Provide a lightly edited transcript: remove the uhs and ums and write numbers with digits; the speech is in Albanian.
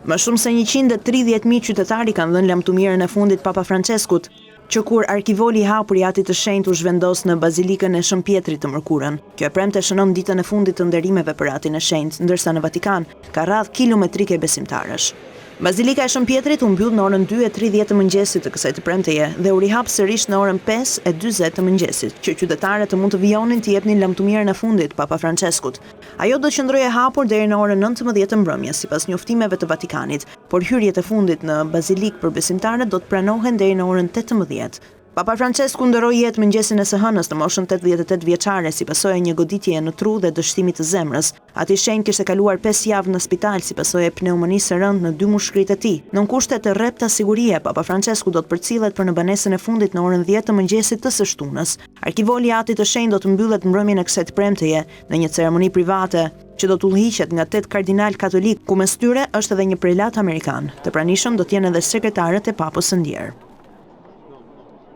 Më shumë se 130.000 qytetari kanë dhënë lamtumirën e fundit Papa Franceskut, që kur arkivoli i hapur i Atit të Shenjtë u zhvendos në Bazilikën e Shën Pjetrit të Mërkurën. Kjo e premte shënon ditën e fundit të nderimeve për Atin e Shenjtë, ndërsa në Vatikan ka radhë kilometrike besimtarësh. Bazilika e Shën Pjetrit u mbyll në orën 2:30 të mëngjesit të kësaj të premteje dhe u rihap sërish në orën 5:40 të mëngjesit, që qytetarët të mund të vijonin të jepnin lamtumirën e fundit Papa Franceskut. Ajo do qëndrojë e hapur deri në orën 19 të mbrëmjes, sipas njoftimeve të Vatikanit, por hyrjet e fundit në bazilikë për besimtarët do të pranohen deri në orën 18. Papa Francesku ndëroi jetë mëngjesin e së hënës në moshën 88 vjeçare si pasojë një goditjeje në tru dhe dështimit të zemrës. Ati i Shenjtë kishte kaluar 5 javë në spital si pasojë e pneumonisë së rëndë në 2 mushkrit e tij. Nën kushte të rrepta sigurie, Papa Francesku do të përcillet për në banesën e fundit në orën 10 të mëngjesit të së shtunës. Arkivoli i Atit të Shenjtë do të mbyllet mbrëmjen e kësaj premteje në një ceremoni private që do të udhëhiqet nga 8 kardinal katolik, ku mes tyre është edhe një prelat amerikan. Të pranishëm do të jenë edhe sekretarët e Papës së Ndjerë.